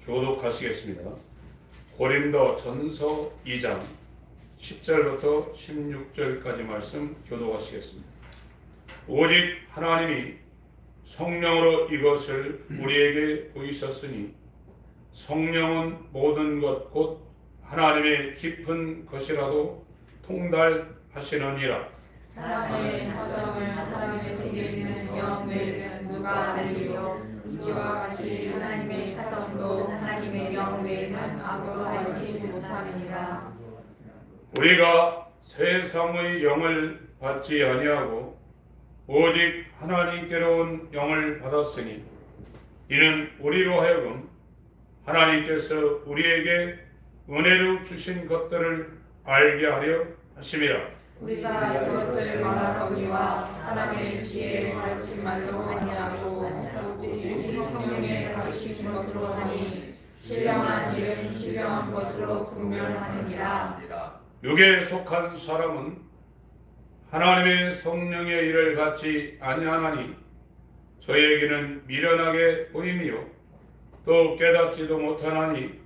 교독하시겠습니다. 고린도 전서 2장 10절부터 16절까지 말씀 교독하시겠습니다. 오직 하나님이 성령으로 이것을 우리에게 보이셨으니 성령은 모든 것 곧 하나님의 깊은 것이라도 통달하시느니라. 사람의 사정을 사람의 속에 있는 영 외에는 누가 알리요? 이와 같이 하나님의 사정도 하나님의 영 외에는 아무도 알지 못하느니라. 우리가 세상의 영을 받지 아니하고 오직 하나님께로 온 영을 받았으니 이는 우리로 하여금 하나님께서 우리에게 은혜로 주신 것들을 알게 하려 하심이라. 우리가 이것을 말하거니와 사람의 지혜에 가르친 말로 아니하고 오직 성령에 가르치신 것으로 하니 신령한 일은 신령한 것으로 분별하느니라. 육에 속한 사람은 하나님의 성령의 일을 받지 아니하나니 저희에게는 미련하게 보이며 또 깨닫지도 못하나니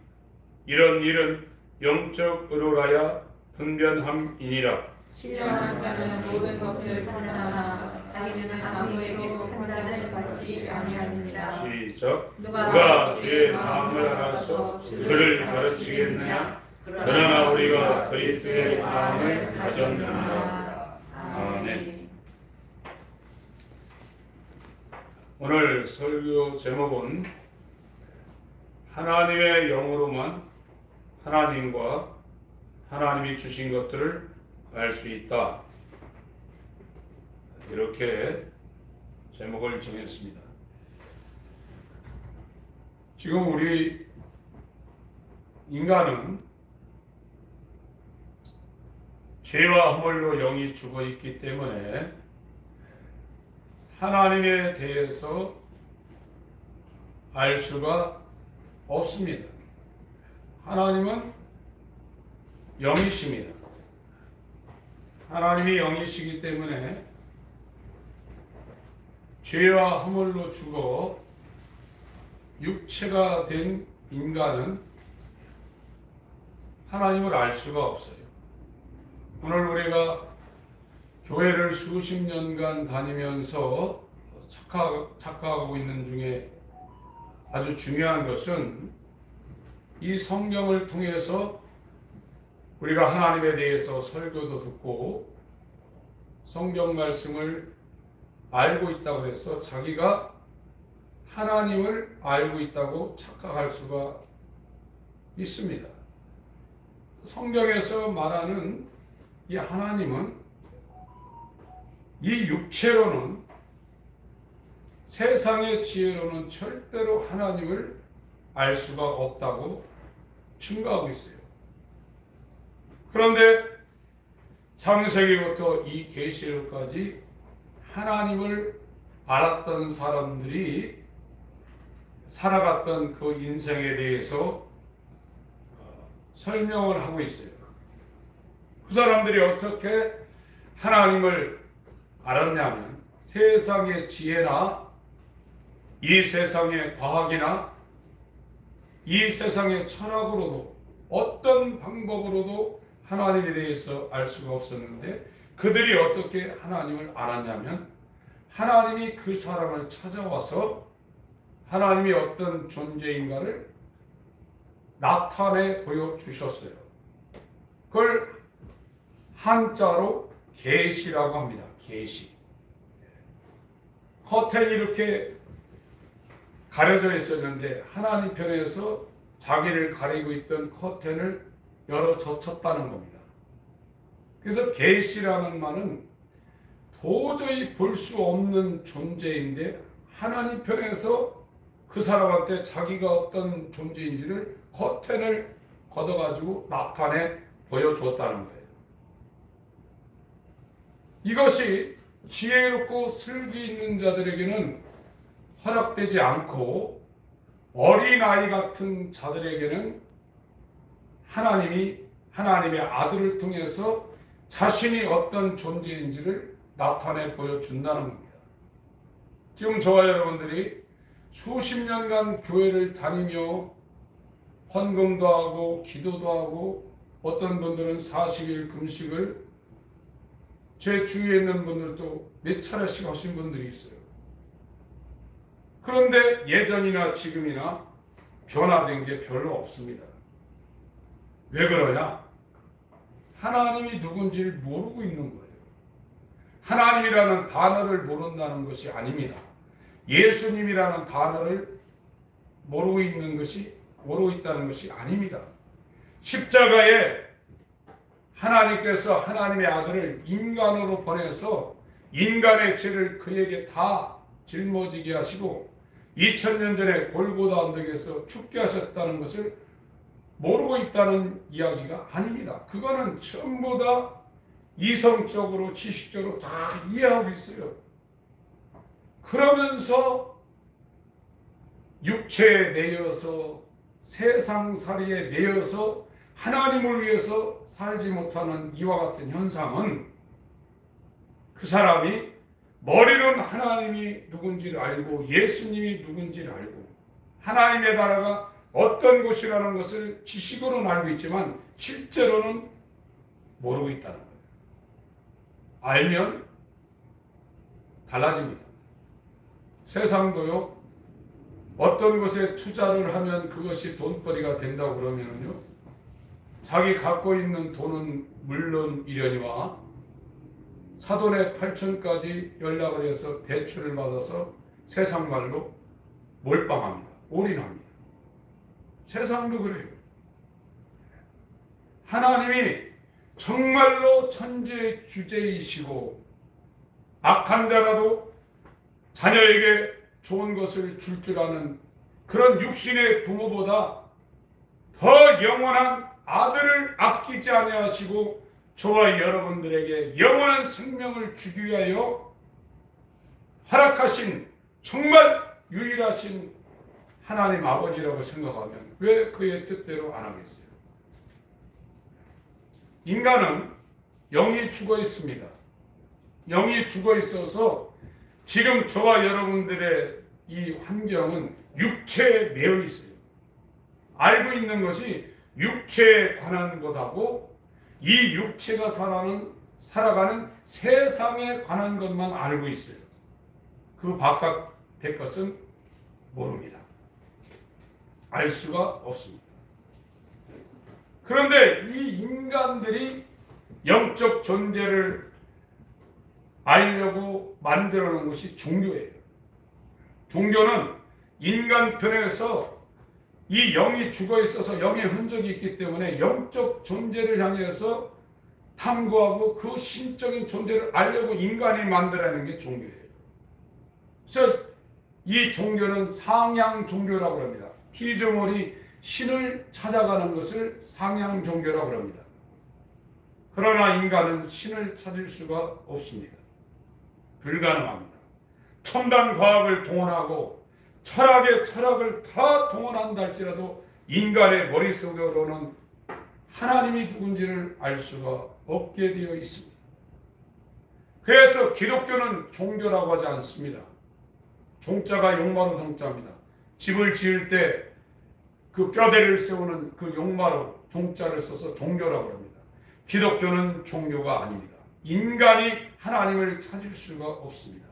이런 일은 영적 의로라야 분변함이니라. 신령한 자는 모든 것을 판단하나 자기는 아무에게도 판단을 받지 아니하느니라. 시작. 누가 주의 마음을 알아서 주를 가르치겠느냐? 그러나 우리가 그리스도의 마음을 가졌느니라. 아멘. 오늘 설교 제목은 하나님의 영으로만 하나님과 하나님이 주신 것들을 알 수 있다. 이렇게 제목을 정했습니다. 지금 우리 인간은 죄와 허물로 영이 죽어 있기 때문에 하나님에 대해서 알 수가 없습니다. 하나님은 영이십니다. 하나님이 영이시기 때문에 죄와 허물로 죽어 육체가 된 인간은 하나님을 알 수가 없어요. 오늘 우리가 교회를 수십 년간 다니면서 착각하고 있는 중에 아주 중요한 것은 이 성경을 통해서 우리가 하나님에 대해서 설교도 듣고 성경 말씀을 알고 있다고 해서 자기가 하나님을 알고 있다고 착각할 수가 있습니다. 성경에서 말하는 이 하나님은 이 육체로는 세상의 지혜로는 절대로 하나님을 알 수가 없다고 증거하고 있어요. 그런데 창세기부터 이 계시록까지 하나님을 알았던 사람들이 살아갔던 그 인생에 대해서 설명을 하고 있어요. 그 사람들이 어떻게 하나님을 알았냐면 세상의 지혜나 이 세상의 과학이나 이 세상의 철학으로도 어떤 방법으로도 하나님에 대해서 알 수가 없었는데 그들이 어떻게 하나님을 알았냐면 하나님이 그 사람을 찾아와서 하나님이 어떤 존재인가를 나타내 보여주셨어요. 그걸 한자로 계시라고 합니다. 계시. 커튼이 이렇게 가려져 있었는데 하나님 편에서 자기를 가리고 있던 커튼을 열어 젖혔다는 겁니다. 그래서 계시라는 말은 도저히 볼 수 없는 존재인데 하나님 편에서 그 사람한테 자기가 어떤 존재인지를 커튼을 걷어가지고 나타내 보여주었다는 거예요. 이것이 지혜롭고 슬기 있는 자들에게는 허락되지 않고 어린아이 같은 자들에게는 하나님의 아들을 통해서 자신이 어떤 존재인지를 나타내 보여준다는 겁니다. 지금 저와 여러분들이 수십 년간 교회를 다니며 헌금도 하고 기도도 하고 어떤 분들은 40일 금식을 제 주위에 있는 분들도 몇 차례씩 하신 분들이 있어요. 그런데 예전이나 지금이나 변화된 게 별로 없습니다. 왜 그러냐? 하나님이 누군지를 모르고 있는 거예요. 하나님이라는 단어를 모른다는 것이 아닙니다. 예수님이라는 단어를 모르고 있다는 것이 아닙니다. 십자가에 하나님께서 하나님의 아들을 인간으로 보내서 인간의 죄를 그에게 다 짊어지게 하시고 2000년 전에 골고다 언덕에서 죽게 하셨다는 것을 모르고 있다는 이야기가 아닙니다. 그거는 전부 다 이성적으로 지식적으로 다 이해하고 있어요. 그러면서 육체에 매여서 세상살이에 매여서 하나님을 위해서 살지 못하는 이와 같은 현상은 그 사람이 머리로는 하나님이 누군지를 알고 예수님이 누군지를 알고 하나님의 나라가 어떤 곳이라는 것을 지식으로는 알고 있지만 실제로는 모르고 있다는 거예요. 알면 달라집니다. 세상도요, 어떤 것에 투자를 하면 그것이 돈벌이가 된다고 그러면요, 자기 갖고 있는 돈은 물론 이려니와 사돈의 8천까지 연락을 해서 대출을 받아서 세상 말로 몰빵합니다. 올인합니다. 세상도 그래요. 하나님이 정말로 천지의 주제이시고 악한 자라도 자녀에게 좋은 것을 줄 아는 그런 육신의 부모보다 더 영원한 아들을 아끼지 아니하시고 저와 여러분들에게 영원한 생명을 주기 위하여 허락하신 정말 유일하신 하나님 아버지라고 생각하면 왜 그의 뜻대로 안 하겠어요? 인간은 영이 죽어 있습니다. 영이 죽어 있어서 지금 저와 여러분들의 이 환경은 육체에 매여 있어요. 알고 있는 것이 육체에 관한 것하고 이 육체가 살아가는 세상에 관한 것만 알고 있어요. 그 바깥의 것은 모릅니다. 알 수가 없습니다. 그런데 이 인간들이 영적 존재를 알려고 만들어 놓은 것이 종교예요. 종교는 인간 편에서 이 영이 죽어 있어서 영의 흔적이 있기 때문에 영적 존재를 향해서 탐구하고 그 신적인 존재를 알려고 인간이 만들어내는 게 종교예요. 그래서 이 종교는 상향 종교라고 합니다. 피조물이 신을 찾아가는 것을 상향 종교라고 합니다. 그러나 인간은 신을 찾을 수가 없습니다. 불가능합니다. 첨단 과학을 동원하고 철학의 철학을 다 동원한다 할지라도 인간의 머릿속으로는 하나님이 누군지를 알 수가 없게 되어 있습니다. 그래서 기독교는 종교라고 하지 않습니다. 종자가 용마루 종자입니다. 집을 지을 때 그 뼈대를 세우는 그 용마루 종자를 써서 종교라고 합니다. 기독교는 종교가 아닙니다. 인간이 하나님을 찾을 수가 없습니다.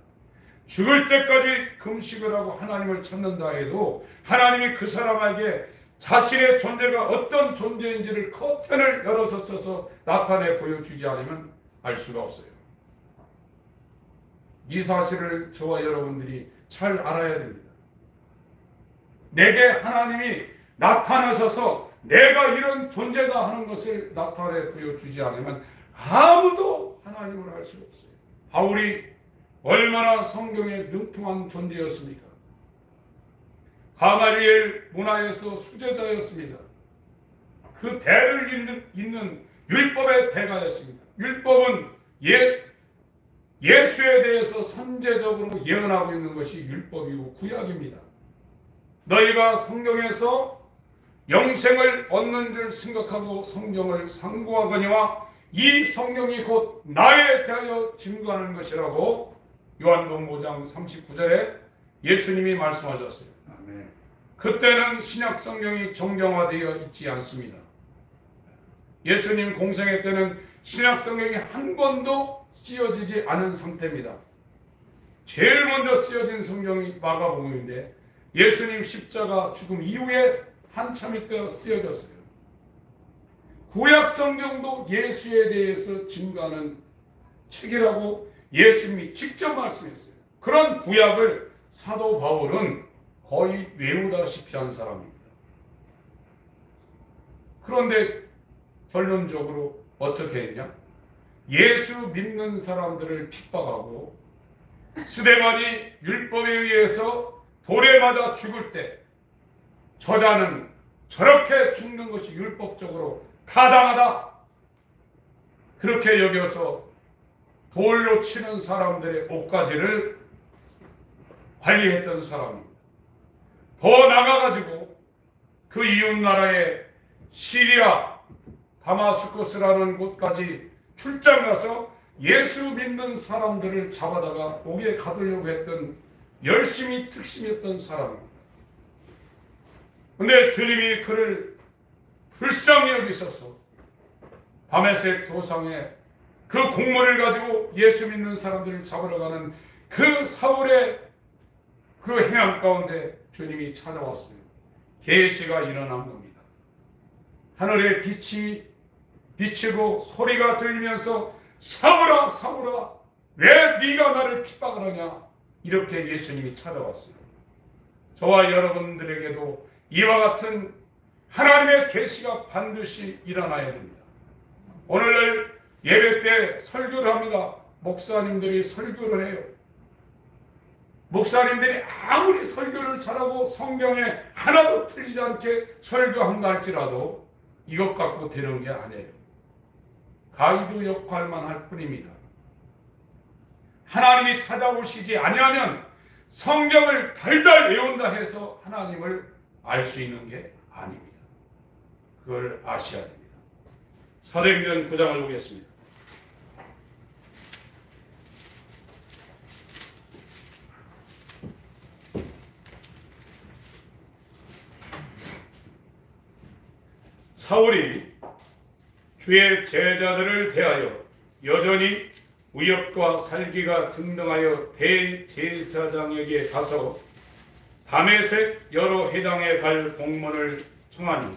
죽을 때까지 금식을 하고 하나님을 찾는다 해도 하나님이 그 사람에게 자신의 존재가 어떤 존재인지를 커튼을 열어서 써서 나타내 보여주지 않으면 알 수가 없어요. 이 사실을 저와 여러분들이 잘 알아야 됩니다. 내게 하나님이 나타나셔서 내가 이런 존재다 하는 것을 나타내 보여주지 않으면 아무도 하나님을 알 수가 없어요. 바울이 얼마나 성경에 능통한 존재였습니까? 가말리엘 문화에서 수제자였습니다. 그 대를 잇는 율법의 대가였습니다. 율법은 예수에 대해서 선제적으로 예언하고 있는 것이 율법이고 구약입니다. 너희가 성경에서 영생을 얻는 줄 생각하고 성경을 상고하거니와 이 성경이 곧 나에 대하여 증거하는 것이라고 요한복음 5장 39절에 예수님이 말씀하셨어요. 아멘. 그때는 신약 성경이 정경화되어 있지 않습니다. 예수님 공생애 때는 신약 성경이 한 권도 쓰여지지 않은 상태입니다. 제일 먼저 쓰여진 성경이 마가복음인데 예수님 십자가 죽음 이후에 한참 있다 쓰여졌어요. 구약 성경도 예수에 대해서 증거하는 책이라고 예수님이 직접 말씀했어요. 그런 구약을 사도 바울은 거의 외우다시피 한 사람입니다. 그런데 결론적으로 어떻게 했냐? 예수 믿는 사람들을 핍박하고 스데반이 율법에 의해서 돌에 맞아 죽을 때 저자는 저렇게 죽는 것이 율법적으로 타당하다, 그렇게 여겨서 돌로 치는 사람들의 옷가지를 관리했던 사람입니다. 더 나가가지고 그 이웃나라의 시리아 다마스쿠스라는 곳까지 출장 가서 예수 믿는 사람들을 잡아다가 옥에 가두려고 했던 열심히 특심했던 사람입니다. 근데 주님이 그를 불쌍히 여기셔서 다메섹 도상에 그 공문을 가지고 예수 믿는 사람들을 잡으러 가는 그 사울의 그 행함 가운데 주님이 찾아왔어요. 계시가 일어난 겁니다. 하늘에 빛이 비치고 소리가 들리면서 사울아 사울아 왜 네가 나를 핍박을 하냐, 이렇게 예수님이 찾아왔어요. 저와 여러분들에게도 이와 같은 하나님의 계시가 반드시 일어나야 됩니다. 오늘날 예배 때 설교를 합니다. 목사님들이 설교를 해요. 목사님들이 아무리 설교를 잘하고 성경에 하나도 틀리지 않게 설교한다 할지라도 이것 갖고 되는 게 아니에요. 가이드 역할만 할 뿐입니다. 하나님이 찾아오시지 아니하면 성경을 달달 외운다 해서 하나님을 알 수 있는 게 아닙니다. 그걸 아셔야 됩니다. 사도행전 9장을 보겠습니다. 사울이 주의 제자들을 대하여 여전히 우엽과 살기가 등등하여 대제사장에게 가서 다메섹 여러 회당에 갈 공문을 청하니,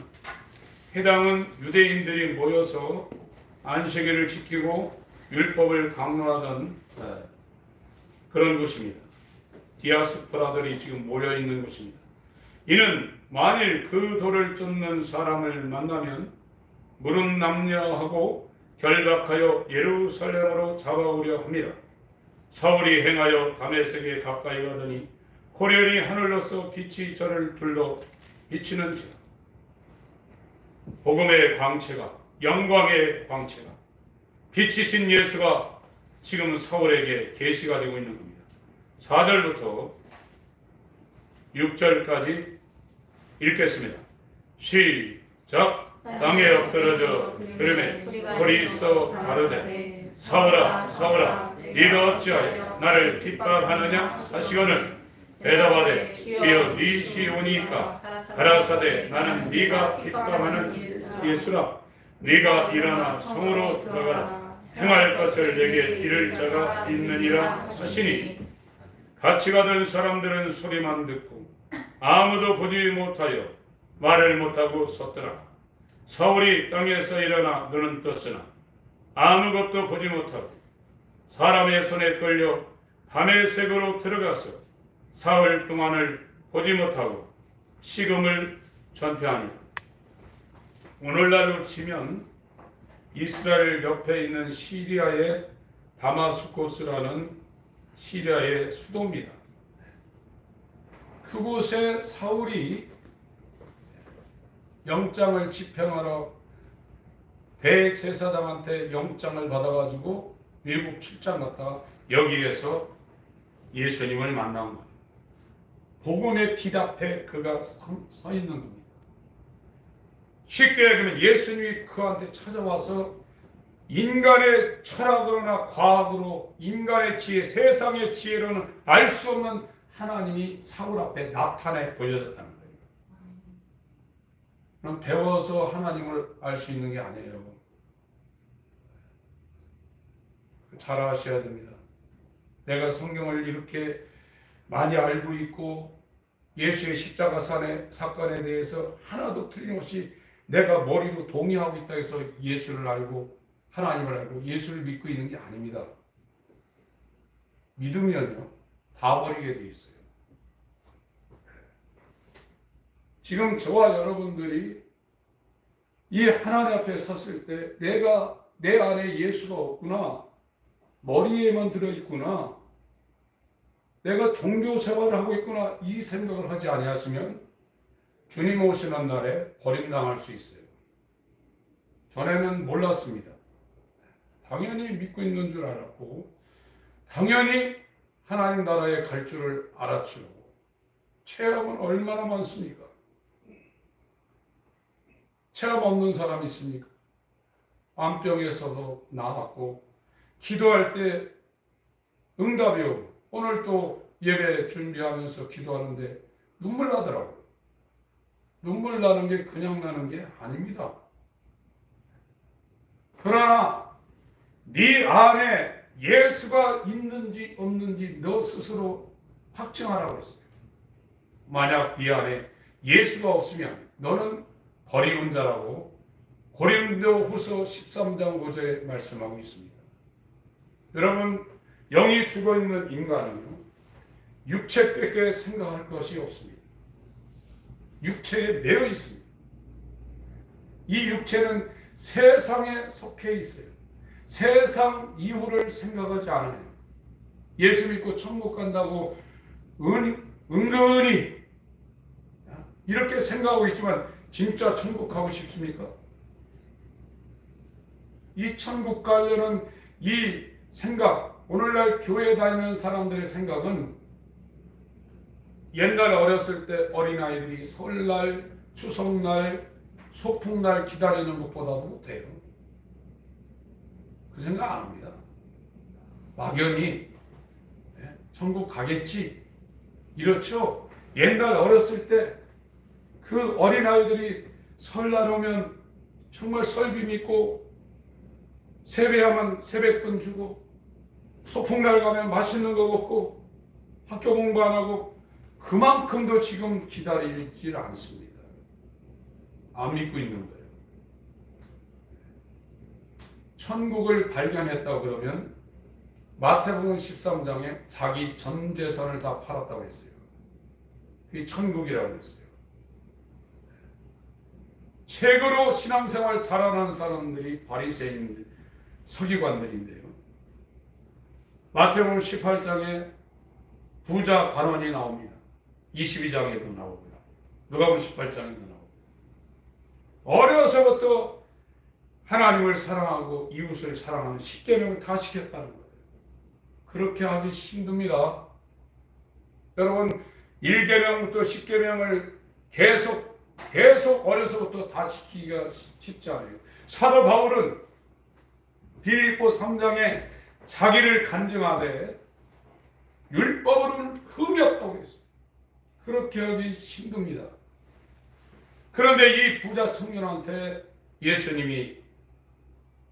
회당은 유대인들이 모여서 안식일을 지키고 율법을 강론하던 그런 곳입니다. 디아스포라들이 지금 모여있는 곳입니다. 이는 만일 그 돌을 쫓는 사람을 만나면 무릎 남녀하고 결박하여 예루살렘으로 잡아오려 합니다. 사울이 행하여 다메섹에 가까이 가더니 호련히 하늘로서 빛이 저를 둘러 비치는지라. 복음의 광채가, 영광의 광채가, 빛이신 예수가 지금 사울에게 계시가 되고 있는 겁니다. 4절부터 6절까지 읽겠습니다. 시작. 땅에 엎드러져 들음에 소리 있어 가르되 사울아 사울아 네가 어찌하여 나를 핍박하느냐 하시거늘 대답하되 주여 네 시오니까 가라사대 나는 네가 핍박하는 예수라. 네가 일어나 성으로 들어가라. 행할 것을 내게 이를 자가 있느니라 하시니, 같이 가던 사람들은 소리만 듣고 아무도 보지 못하여 말을 못하고 섰더라. 사울이 땅에서 일어나 눈은 떴으나 아무것도 보지 못하고 사람의 손에 끌려 다메섹으로 들어가서 사흘 동안을 보지 못하고 식음을 전폐하니, 오늘날로 치면 이스라엘 옆에 있는 시리아의 다마스쿠스라는 시리아의 수도입니다. 그곳에 사울이 영장을 집행하러 대제사장한테 영장을 받아가지고 외국 출장 갔다가 여기에서 예수님을 만난 거예요. 복음의 빛 앞에 그가 서 있는 겁니다. 쉽게 얘기하면 예수님이 그한테 찾아와서 인간의 철학으로나 과학으로, 인간의 지혜, 세상의 지혜로는 알 수 없는 하나님이 사울 앞에 나타내 보여졌다는 거예요. 그럼 배워서 하나님을 알 수 있는 게 아니에요. 잘 아셔야 됩니다. 내가 성경을 이렇게 많이 알고 있고 예수의 십자가 사건에 대해서 하나도 틀림없이 내가 머리로 동의하고 있다 해서 예수를 알고 하나님을 알고 예수를 믿고 있는 게 아닙니다. 믿으면요 다 버리게 돼 있어요. 지금 저와 여러분들이 이 하나님 앞에 섰을 때 내가 내 안에 예수가 없구나, 머리에만 들어있구나, 내가 종교 생활을 하고 있구나, 이 생각을 하지 아니하시면 주님 오시는 날에 버림당할 수 있어요. 전에는 몰랐습니다. 당연히 믿고 있는 줄 알았고 당연히 하나님 나라에 갈 줄을 알았죠. 체험은 얼마나 많습니까? 체험 없는 사람이 있습니까? 암병에서도 나왔고 기도할 때 응답이 오고 오늘 또 예배 준비하면서 기도하는데 눈물 나더라고요. 눈물 나는 게 그냥 나는 게 아닙니다. 그러나 네 안에 예수가 있는지 없는지 너 스스로 확증하라고 했어요. 만약 네 안에 예수가 없으면 너는 버리는 자라고 고린도후서 13장 5절에 말씀하고 있습니다. 여러분, 영이 죽어있는 인간은요 육체밖에 생각할 것이 없습니다. 육체에 매여 있습니다. 이 육체는 세상에 속해 있어요. 세상 이후를 생각하지 않아요. 예수 믿고 천국 간다고 은근히 이렇게 생각하고 있지만 진짜 천국 가고 싶습니까? 이 천국 가려는 이 생각, 오늘날 교회 다니는 사람들의 생각은 옛날 어렸을 때 어린아이들이 설날, 추석날, 소풍날 기다리는 것보다도 못해요. 그 생각 안 합니다. 막연히 천국 가겠지 이렇죠. 옛날 어렸을 때 그 어린아이들이 설날 오면 정말 설비 믿고 세배하면 세뱃돈 주고 소풍날 가면 맛있는 거 먹고 학교 공부 안 하고 그만큼도 지금 기다리질 않습니다. 안 믿고 있는 거예요. 천국을 발견했다고 그러면 마태복음 13장에 자기 전 재산을 다 팔았다고 했어요. 그게 천국이라고 했어요. 최고로 신앙생활 잘하는 사람들이 바리새인들, 서기관들인데요. 마태복음 18장에 부자 관원이 나옵니다. 22장에도 나오고요. 누가복음 18장에도 나오고. 어려서부터 하나님을 사랑하고 이웃을 사랑하는 10계명을 다 지켰다는 거예요. 그렇게 하기 힘듭니다. 여러분 1계명부터 10계명을 계속 어려서부터 다 지키기가 쉽지 않아요. 사도 바울은 빌립보 3장에 자기를 간증하되 율법으로는 흠이 없다고 했어요. 그렇게 하기 힘듭니다. 그런데 이 부자 청년한테 예수님이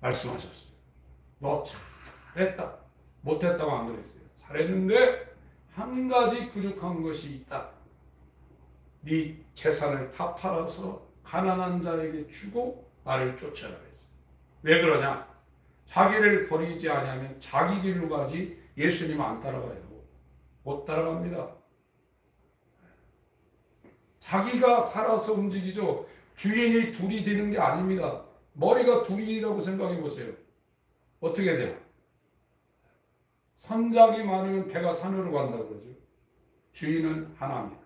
말씀하셨어요. 너 잘했다. 못했다고 안 그랬어요. 잘했는데 한 가지 부족한 것이 있다. 네 재산을 다 팔아서 가난한 자에게 주고 나를 쫓아라 했어요. 왜 그러냐? 자기를 버리지 아니하면 자기 길로 가지 예수님 안 따라가요. 못 따라갑니다. 자기가 살아서 움직이죠. 주인이 둘이 되는 게 아닙니다. 머리가 둘이라고 생각해 보세요. 어떻게 돼요? 선장이 많으면 배가 산으로 간다고 그러죠. 주인은 하나입니다.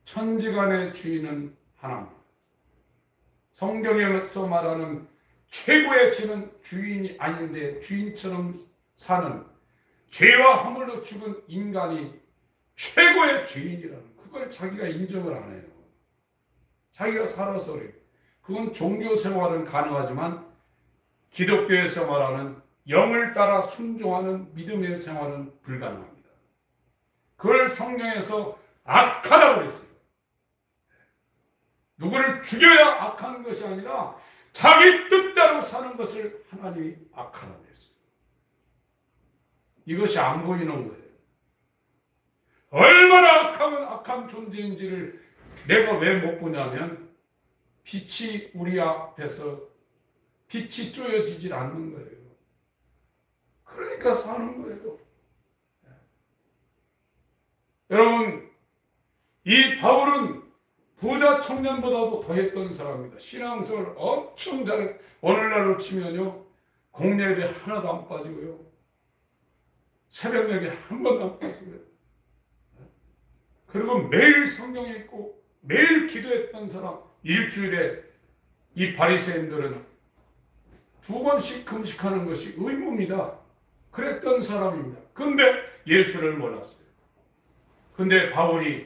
천지간의 주인은 하나입니다. 성경에서 말하는 최고의 죄는 주인이 아닌데 주인처럼 사는 죄와 허물로 죽은 인간이 최고의 주인이라는 그걸 자기가 인정을 안 해요. 자기가 살아서 그래요. 그건 종교 생활은 가능하지만 기독교에서 말하는 영을 따라 순종하는 믿음의 생활은 불가능합니다. 그걸 성경에서 악하다고 그랬어요. 누구를 죽여야 악한 것이 아니라 자기 뜻대로 사는 것을 하나님이 악하다고 했어요. 이것이 안 보이는 거예요. 얼마나 악한 존재인지를 내가 왜 못 보냐면 빛이 우리 앞에서 빛이 쪼여지질 않는 거예요. 그러니까 사는 거예요. 여러분, 이 바울은 부자 청년보다도 더했던 사람입니다. 신앙생활 엄청 잘해. 오늘날로 치면요, 공예배 하나도 안 빠지고요, 새벽 예배 한 번도 안 빠지고요. 그리고 매일 성경 읽고 매일 기도했던 사람. 일주일에 이 바리새인들은 2번씩 금식하는 것이 의무입니다. 그랬던 사람입니다. 근데 예수를 몰랐어요. 근데 바울이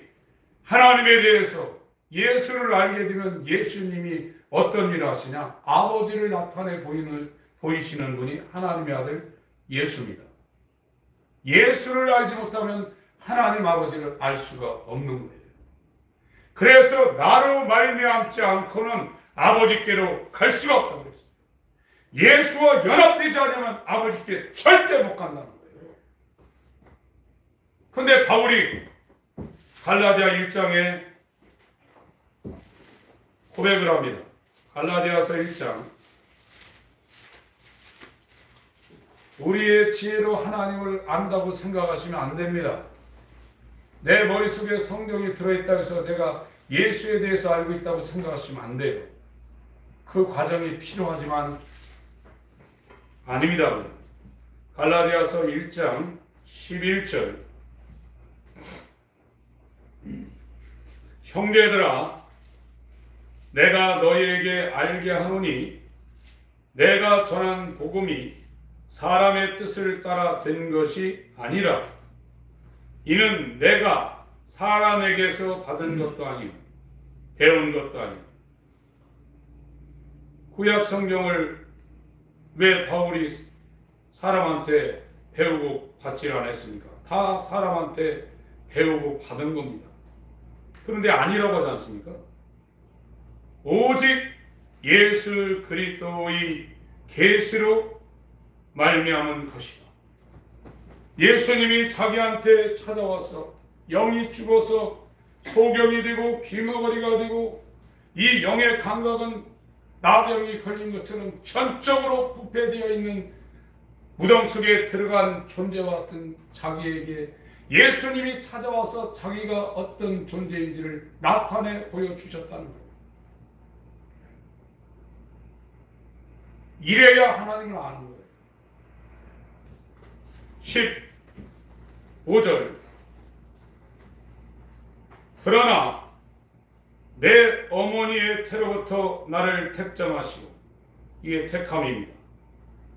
하나님에 대해서 예수를 알게 되면 예수님이 어떤 일을 하시냐? 아버지를 나타내 보이시는 분이 하나님의 아들 예수입니다. 예수를 알지 못하면 하나님 아버지를 알 수가 없는 거예요. 그래서 나로 말미암지 않고는 아버지께로 갈 수가 없다고 그랬어요. 예수와 연합되지 않으면 아버지께 절대 못 간다는 거예요. 그런데 바울이 갈라디아 1장에 고백을 합니다. 갈라디아서 1장. 우리의 지혜로 하나님을 안다고 생각하시면 안 됩니다. 내 머릿속에 성경이 들어있다고 해서 내가 예수에 대해서 알고 있다고 생각하시면 안 돼요. 그 과정이 필요하지만 아닙니다. 갈라디아서 1장 11절. 형제들아, 내가 너희에게 알게 하노니 내가 전한 복음이 사람의 뜻을 따라 된 것이 아니라 이는 내가 사람에게서 받은 것도 아니요 배운 것도 아니요. 구약 성경을 왜 바울이 사람한테 배우고 받지 않았습니까? 다 사람한테 배우고 받은 겁니다. 그런데 아니라고 하지 않습니까? 오직 예수 그리스도의 계시로 말미암은 것이다. 예수님이 자기한테 찾아와서 영이 죽어서 소경이 되고 귀머거리가 되고 이 영의 감각은 나병이 걸린 것처럼 전적으로 부패되어 있는 무덤 속에 들어간 존재와 같은 자기에게 예수님이 찾아와서 자기가 어떤 존재인지를 나타내 보여주셨다는 거예요. 이래야 하나님을 아는 거예요. 15절. 그러나 내 어머니의 태로부터 나를 택정하시고, 이게 택함입니다.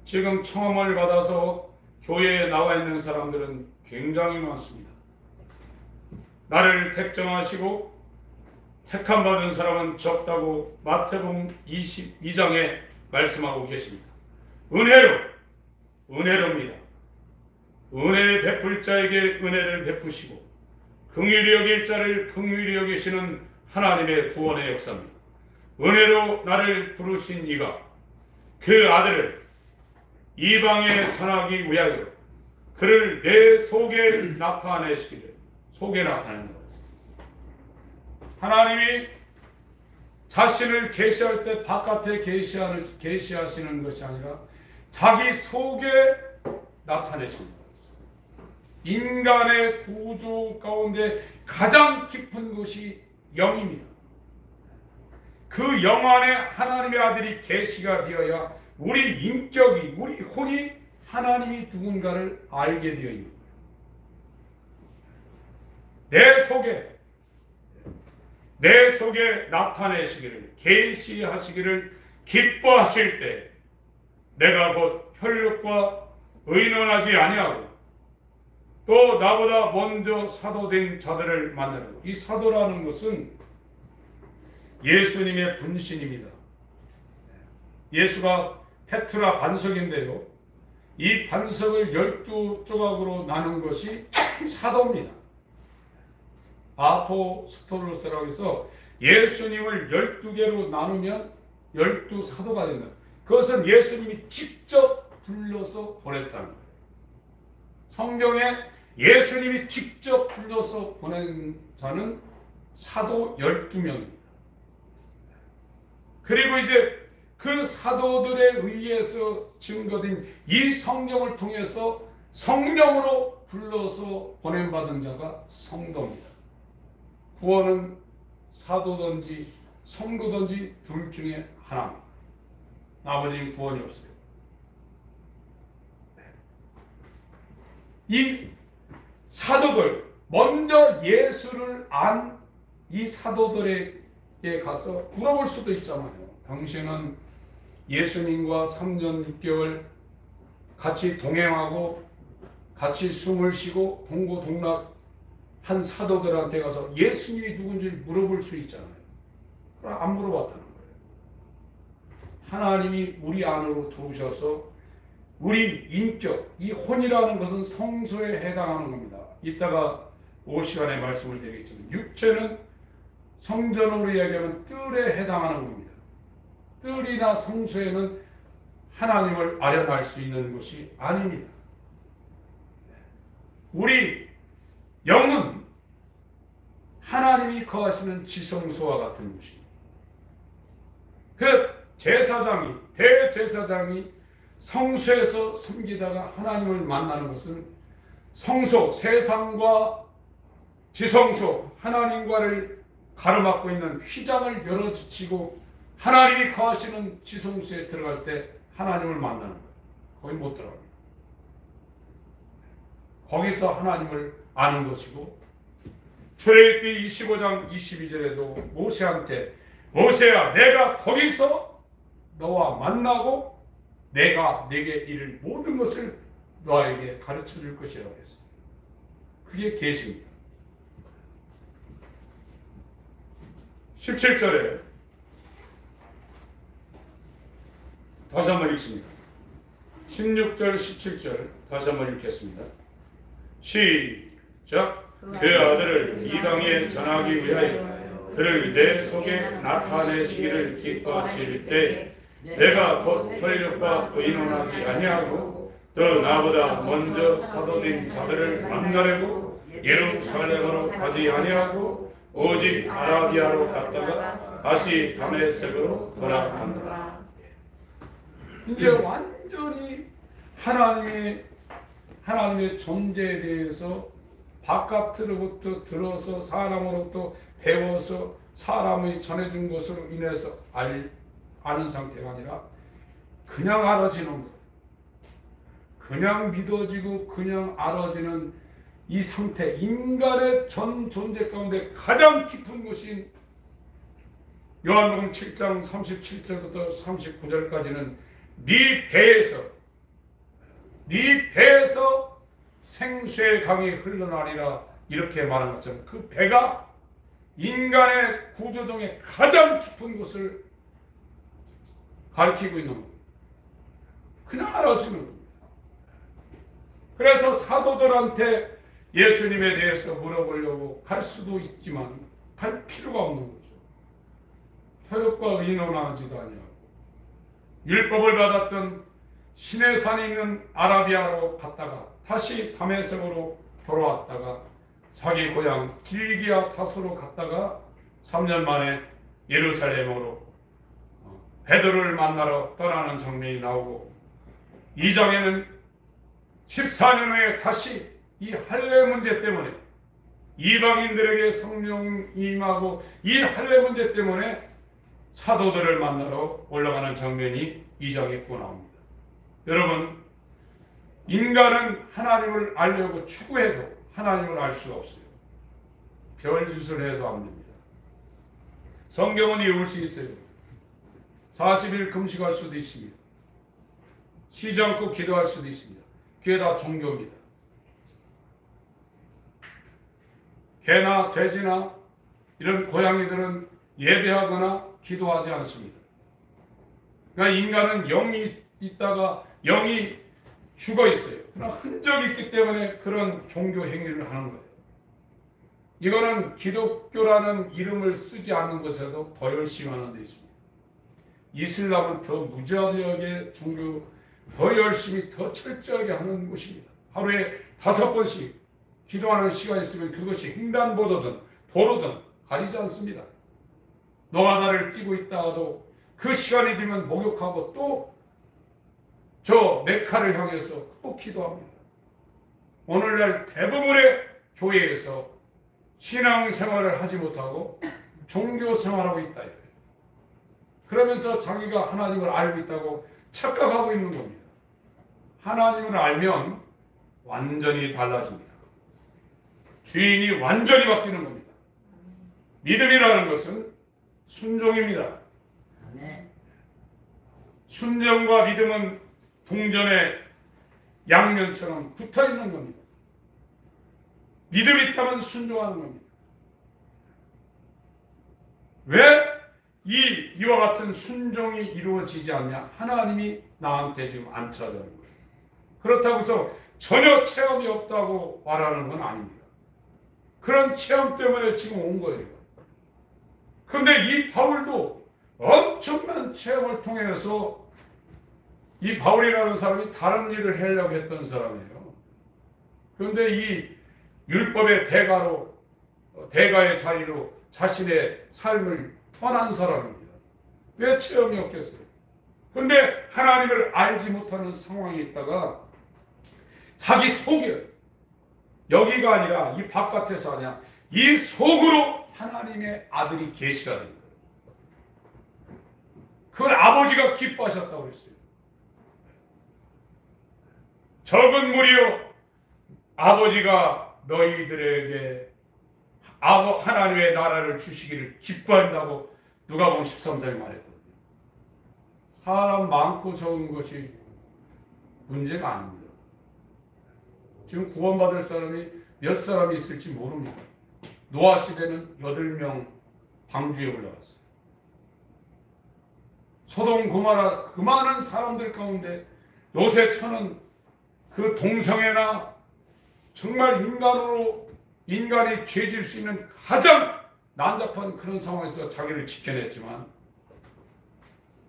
지금 청함을 받아서 교회에 나와 있는 사람들은 굉장히 많습니다. 나를 택정하시고 택함 받은 사람은 적다고 마태복음 22장에 말씀하고 계십니다. 은혜로입니다. 은혜 베풀 자에게 은혜를 베푸시고 긍휼히 여길 자를 긍휼히 여기시는 하나님의 구원의 역사입니다. 은혜로 나를 부르신 이가 그 아들을 이방에 전하기 위하여 그를 내 속에 나타내시기를, 속에 나타낸다고 했습니다. 하나님이 자신을 계시할 때 바깥에 계시하시는 것이 아니라 자기 속에 나타내신다. 인간의 구조 가운데 가장 깊은 것이 영입니다. 그 영 안에 하나님의 아들이 계시가 되어야 우리 인격이, 우리 혼이 하나님이 누군가를 알게 되어 있는 거예요. 내 속에 나타내시기를, 계시하시기를 기뻐하실 때 내가 곧 혈육과 의논하지 아니하고 또 나보다 먼저 사도된 자들을 만나고, 이 사도라는 것은 예수님의 분신입니다. 예수가 페트라 반석인데요, 이 반석을 12조각으로 나눈 것이 사도입니다. 아포스톨로스라고 해서 예수님을 12개로 나누면 12사도가 된다. 그것은 예수님이 직접 불러서 보냈다는 거예요. 성경에 예수님이 직접 불러서 보낸 자는 사도 12명입니다. 그리고 이제 그 사도들에 의해서 증거된 이 성경을 통해서 성령으로 불러서 보냄받은 자가 성도입니다. 구원은 사도든지 성도든지 둘 중에 하나입니다. 나머지는 구원이 없어요. 이 사도들, 먼저 예수를 안 이 사도들에게 가서 물어볼 수도 있잖아요. 당신은 예수님과 3년 6개월 같이 동행하고 같이 숨을 쉬고 동고동락한 사도들한테 가서 예수님이 누군지 물어볼 수 있잖아요. 그럼 안 물어봤다는 거예요. 하나님이 우리 안으로 들어오셔서 우리 인격, 이 혼이라는 것은 성소에 해당하는 겁니다. 이따가 5시간에 말씀을 드리겠지만 육체는 성전으로 이야기하면 뜰에 해당하는 겁니다. 뜰이나 성소에는 하나님을 아련할 수 있는 것이 아닙니다. 우리 영은 하나님이 거하시는 지성소와 같은 곳입니다. 그 제사장이, 대제사장이 성소에서 섬기다가 하나님을 만나는 것은 성소, 세상과 지성소, 하나님과를 가로막고 있는 휘장을 열어젖히고 하나님이 거하시는 지성소에 들어갈 때 하나님을 만나는 거예요. 거기 못 들어갑니다. 거기서 하나님을 아는 것이고, 출애굽기 25장 22절에도 모세한테 모세야, 내가 거기서 너와 만나고 내가 내게 이를 모든 것을 너에게 가르쳐 줄 것이라고 했습니다. 그게 계시입니다. 17절에 다시 한번 읽습니다. 16절 17절 다시 한번 읽겠습니다. 시작. 그 아들을 이방에 전하기 위하여 그를 내 속에 나타내시기를 기뻐하실 때 내가 곧 혈육과 의논하지 아니하고 또 나보다 먼저 사도된 자들을 만나려고 예루살렘으로 가지 아니하고 오직 아라비아로 갔다가 다시 다메섹으로 돌아간다. 이제 완전히 하나님의 존재에 대해서 바깥으로부터 들어서 사람으로부터 배워서 사람이 전해준 것으로 인해서 아는 상태가 아니라 그냥 알아지는 것, 그냥 믿어지고 그냥 알아지는 이 상태, 인간의 전 존재 가운데 가장 깊은 것인 요한복음 7장 37절부터 39절까지는 네 배에서 생수의 강이 흘러나리라 이렇게 말한 것처럼 그 배가 인간의 구조 중에 가장 깊은 것을 가리키고 있는 겁니다. 그냥 알아지는 겁니다. 그래서 사도들한테 예수님에 대해서 물어보려고 갈 수도 있지만 갈 필요가 없는 거죠. 혈육과 의논하지도 아니하고 율법을 받았던 시내산에 있는 아라비아로 갔다가 다시 다메섹으로 돌아왔다가 자기 고향 길기야 타소로 갔다가 3년 만에 예루살렘으로 베드로를 만나러 떠나는 장면이 나오고 2장에는 14년 후에 다시 이 할례 문제 때문에 이방인들에게 성령 임하고 이 할례 문제 때문에 사도들을 만나러 올라가는 장면이 2장에 또 나옵니다. 여러분, 인간은 하나님을 알려고 추구해도 하나님을 알 수가 없어요. 별짓을 해도 안 됩니다. 성경은 이룰 수 있어요. 40일 금식할 수도 있습니다. 쉬지 않고 기도할 수도 있습니다. 그게 다 종교입니다. 개나 돼지나 이런 고양이들은 예배하거나 기도하지 않습니다. 그러니까 인간은 영이 있다가 영이 죽어 있어요. 그러나 흔적이 있기 때문에 그런 종교 행위를 하는 거예요. 이거는 기독교라는 이름을 쓰지 않는 것에도 더 열심히 하는 데 있습니다. 이슬람은 더 무자비하게 종교, 더 열심히, 더 철저하게 하는 곳입니다. 하루에 5번씩 기도하는 시간이 있으면 그것이 횡단보도든 도로든 가리지 않습니다. 노가다를 뛰고 있다가도 그 시간이 되면 목욕하고 또 저 메카를 향해서 또 기도합니다. 오늘날 대부분의 교회에서 신앙생활을 하지 못하고 종교생활하고 있다. 그러면서 자기가 하나님을 알고 있다고 착각하고 있는 겁니다. 하나님을 알면 완전히 달라집니다. 주인이 완전히 바뀌는 겁니다. 믿음이라는 것은 순종입니다. 순종과 믿음은 동전의 양면처럼 붙어있는 겁니다. 믿음이 있다면 순종하는 겁니다. 왜 이와 같은 순종이 이루어지지 않냐? 하나님이 나한테 지금 안 찾아오는 거예요. 그렇다고 해서 전혀 체험이 없다고 말하는 건 아닙니다. 그런 체험 때문에 지금 온 거예요. 그런데 이 바울도 엄청난 체험을 통해서 이 바울이라는 사람이 다른 일을 하려고 했던 사람이에요. 그런데 이 율법의 대가의 자리로 자신의 삶을 떠난 사람입니다. 왜 체험이 없겠어요? 그런데 하나님을 알지 못하는 상황에 있다가 자기 속에, 여기가 아니라 이 바깥에서 아니야, 이 속으로 하나님의 아들이 계시가 된 거예요. 그걸 아버지가 기뻐하셨다고 했어요. 적은 무리여, 아버지가 너희들에게 하나님의 나라를 주시기를 기뻐한다고 누가복음 13장에 말했거든요. 사람 많고 적은 것이 문제가 아닙니다. 지금 구원받을 사람이 몇 사람이 있을지 모릅니다. 노아 시대는 8명 방주에 올라갔어요. 소돔 고모라 그 많은 사람들 가운데 요새처는 그 동성애나 정말 인간이 죄질 수 있는 가장 난잡한 그런 상황에서 자기를 지켜냈지만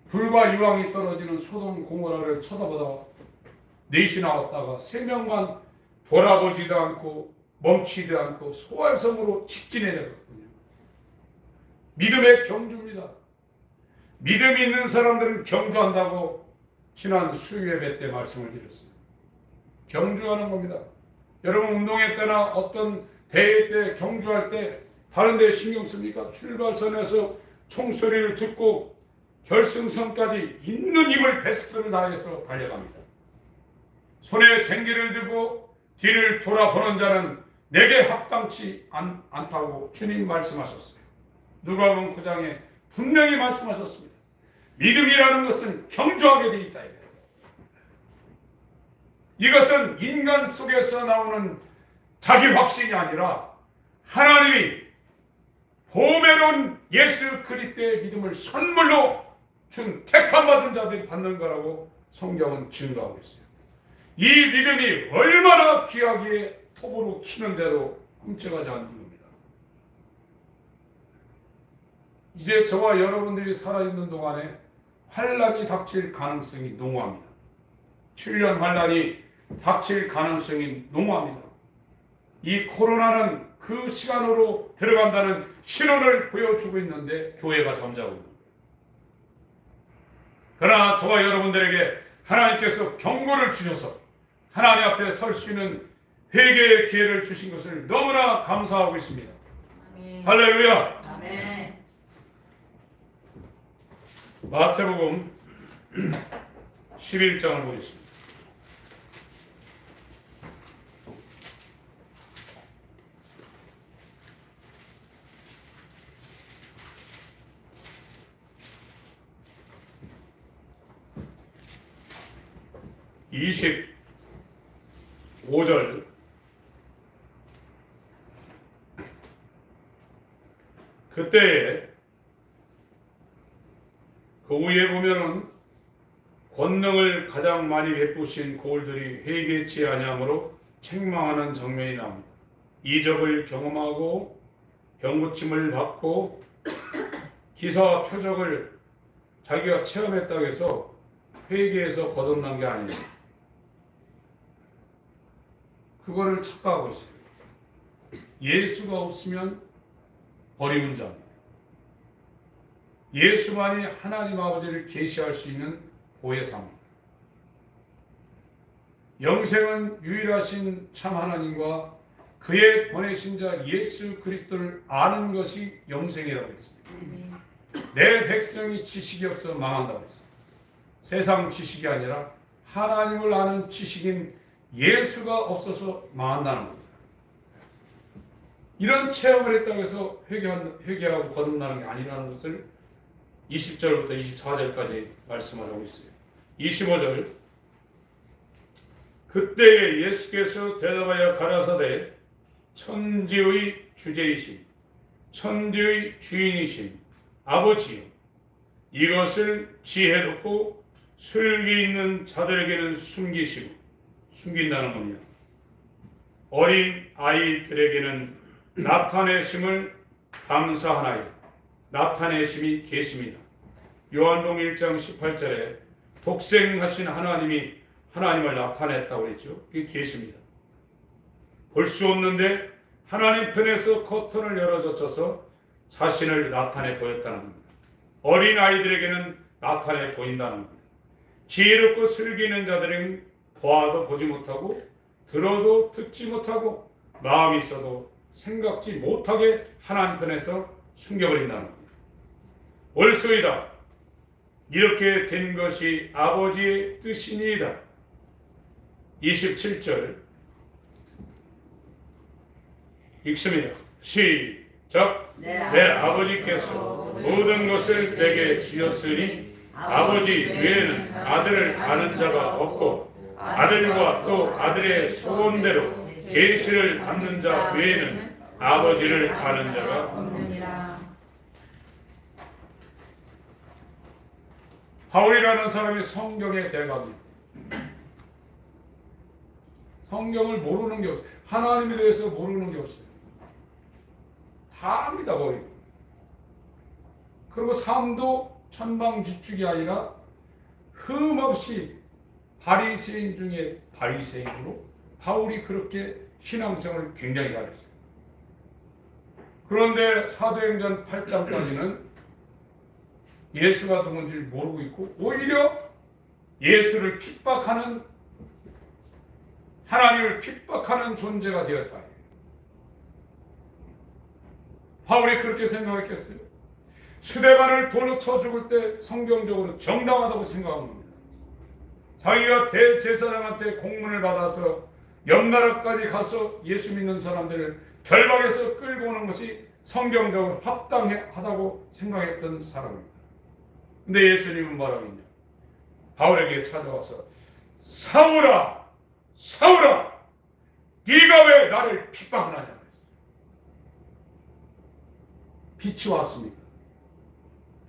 불과 유황이 떨어지는 소돔 고모라를 쳐다보다가 넷이 나왔다가 3명만 돌아보지도 않고 멈추지도 않고 소활성으로 직진해내거든요. 믿음의 경주입니다. 믿음이 있는 사람들은 경주한다고 지난 수요예배 때 말씀을 드렸어요. 경주하는 겁니다. 여러분 운동회 때나 어떤 대회 때 경주할 때 다른 데 신경 씁니까? 출발선에서 총소리를 듣고 결승선까지 있는 힘을 베스트를 다해서 달려갑니다. 손에 쟁기를 들고 뒤를 돌아보는 자는 내게 합당치 않다고 주님 말씀하셨어요. 누가복음 9장에 분명히 말씀하셨습니다. 믿음이라는 것은 경주하게 되어 있다. 이것은 인간 속에서 나오는 자기 확신이 아니라 하나님이 보배로운 예수 그리스도의 믿음을 선물로 준 택함 받은 자들이 받는 거라고 성경은 증거하고 있어요. 이 믿음이 얼마나 귀하기에 톱으로 키는데도 훔쳐가지 않는 겁니다. 이제 저와 여러분들이 살아있는 동안에 환란이 닥칠 가능성이 농후합니다. 7년 환란이 닥칠 가능성이 농후합니다. 이 코로나는 그 시간으로 들어간다는 신호를 보여주고 있는데 교회가 잠자고 있는 거예요. 그러나 저와 여러분들에게 하나님께서 경고를 주셔서 하나님 앞에 설 수 있는 회개의 기회를 주신 것을 너무나 감사하고 있습니다. 아멘. 할렐루야. 아멘. 마태복음 11장을 보겠습니다. (25절) 그때에 그 위에 보면은 권능을 가장 많이 베푸신 고을들이 회개치 아니함으로 책망하는 장면이 나옵니다. 이적을 경험하고 병고침을 받고 기사와 표적을 자기가 체험했다고 해서 회개해서 거듭난 게 아니에요. 그거를 착각하고 있어요. 예수가 없으면 버리운 자입니다. 예수만이 하나님 아버지를 계시할 수 있는 보혜사입니다. 영생은 유일하신 참 하나님과 그의 보내신 자 예수 그리스도를 아는 것이 영생이라고 했습니다. 내 백성이 지식이 없어 망한다고 했습니다. 세상 지식이 아니라 하나님을 아는 지식인 예수가 없어서 망한다는 겁니다. 이런 체험을 했다고 해서 회개하고 거듭나는 게 아니라는 것을 20절부터 24절까지 말씀을 하고 있어요. 25절 그때에 예수께서 대답하여 가라사대 천지의 주제이신 천지의 주인이신 아버지여 이것을 지혜롭고 슬기 있는 자들에게는 숨긴다는 겁니다. 어린 아이들에게는 나타내심을 감사하나이다. 나타내심이 계십니다. 요한복음 1장 18절에 독생하신 하나님이 하나님을 나타냈다고 그랬죠. 그게 계십니다. 볼 수 없는데 하나님 편에서 커튼을 열어젖혀서 자신을 나타내 보였다는 겁니다. 어린 아이들에게는 나타내 보인다는 겁니다. 지혜롭고 슬기 있는 자들은 보아도 보지 못하고 들어도 듣지 못하고 마음이 있어도 생각지 못하게 하나님 편에서 숨겨버린다는 겁니다. 옳소이다. 이렇게 된 것이 아버지의 뜻이니이다. 27절 읽습니다. 시작. 내 아버지께서 모든 것을 내게 주셨으니 아버지 외에는 아들을 아는 자가 없고 아들과 또 아들의 소원대로 계시를 받는 자 외에는 아버지를 아는 자가 없느니라. 바울이라는 사람이 성경의 대가입니다. 성경을 모르는 게 없어요. 하나님에 대해서 모르는 게 없어요. 다 압니다, 버리고. 그리고 삶도 천방지축이 아니라 흠없이 바리새인 중에 바리새인으로 바울이 그렇게 신앙생활을 굉장히 잘했어요. 그런데 사도행전 8장까지는 예수가 누군지 모르고 있고 오히려 예수를 핍박하는 하나님을 핍박하는 존재가 되었다. 바울이 그렇게 생각했겠어요? 스데반을 돌로 쳐 죽을 때 성경적으로 정당하다고 생각한 겁니다. 자기가 대제사장한테 공문을 받아서 옆나라까지 가서 예수 믿는 사람들을 결박해서 끌고 오는 것이 성경적으로 합당하다고 생각했던 사람입니다. 근데 예수님은 뭐라고 했냐? 바울에게 찾아와서 사울아, 사울아, 네가 왜 나를 핍박하느냐? 빛이 왔습니다.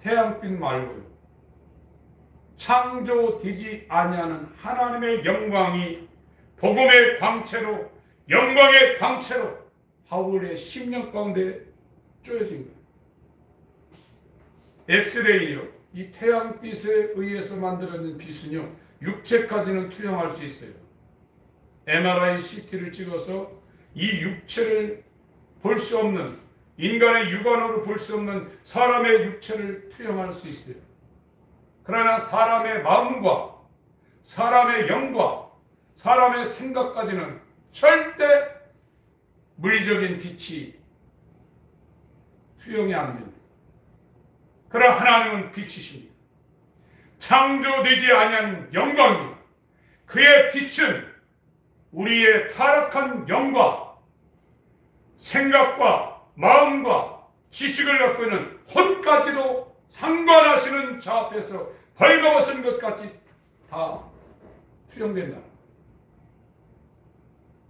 태양빛 말고요. 창조되지 아니하는 하나님의 영광이 복음의 광채로 영광의 광채로 바울의 심령 가운데 쪼여진 거예요. 엑스레이요. 이 태양빛에 의해서 만들어진 빛은요. 육체까지는 투영할 수 있어요. MRI, CT를 찍어서 이 육체를 볼 수 없는 인간의 육안으로 볼 수 없는 사람의 육체를 투영할 수 있어요. 그러나 사람의 마음과 사람의 영과 사람의 생각까지는 절대 물리적인 빛이 투영이 안 됩니다. 그러나 하나님은 빛이십니다. 창조되지 아니한 영광입니다. 그의 빛은 우리의 타락한 영과 생각과 마음과 지식을 갖고 있는 혼까지도 상관하시는 자 앞에서 벌거벗은 것까지 다 투영된다.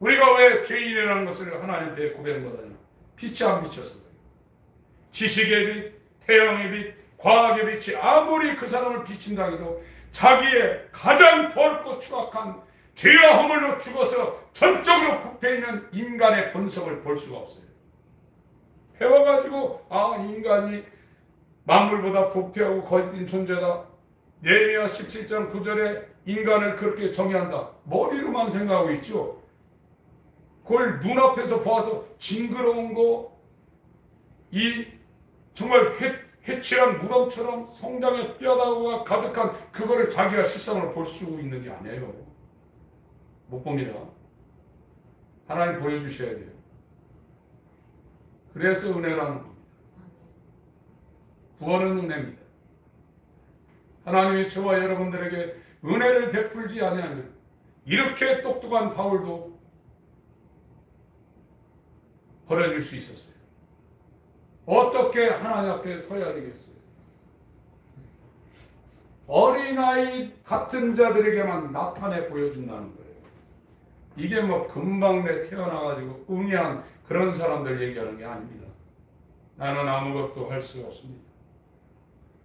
우리가 왜 죄인이라는 것을 하나님께 고백 못하냐? 빛이 안 비쳐서 그래요. 지식의 빛, 태양의 빛, 과학의 빛이 아무리 그 사람을 비친다 해도 자기의 가장 더럽고 추악한 죄와 허물로 죽어서 전적으로 부패 있는 인간의 본성을 볼 수가 없어요. 배워가지고 인간이 만물보다 부패하고 거짓된 존재다. 예레미야 17장 9절에 인간을 그렇게 정의한다. 머리로만 생각하고 있죠. 그걸 눈앞에서 봐서 징그러운 거, 이 정말 해칠한 무덤처럼 성장의 뼈다구가 가득한 그거를 자기가 실상으로 볼 수 있는 게 아니에요. 못 봅니다. 하나님 보여주셔야 돼요. 그래서 은혜라는 겁니다. 구원은 은혜입니다. 하나님이 저와 여러분들에게 은혜를 베풀지 아니하면 이렇게 똑똑한 바울도 버려질 수 있었어요. 어떻게 하나님 앞에 서야 되겠어요? 어린아이 같은 자들에게만 나타내 보여준다는 거예요. 이게 뭐 금방 내 태어나가지고 응애한 그런 사람들 얘기하는 게 아닙니다. 나는 아무것도 할 수 없습니다.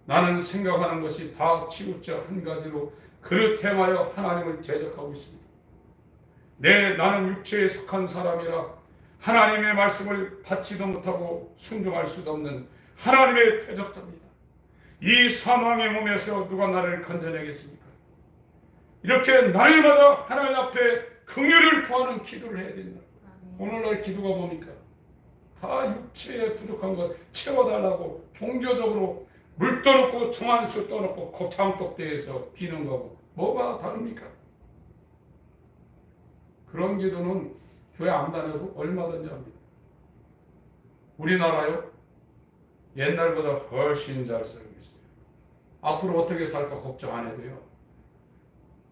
나는 생각하는 것이 다 치우쳐 한 가지로 그릇 행하여 하나님을 대적하고 있습니다. 나는 육체에 속한 사람이라 하나님의 말씀을 받지도 못하고 순종할 수도 없는 하나님의 대적자입니다. 이 사망의 몸에서 누가 나를 건져내겠습니까? 이렇게 날마다 하나님 앞에 긍휼을 구하는 기도를 해야 된다. 오늘날 기도가 뭡니까? 다 육체에 부족한 것 채워달라고 종교적으로 물 떠놓고 정한수 떠놓고 곱창떡대에서 비는 거고 뭐가 다릅니까? 그런 기도는 교회 안 다녀도 얼마든지 합니다. 우리나라요? 옛날보다 훨씬 잘 살고 있어요. 앞으로 어떻게 살까 걱정 안 해도요.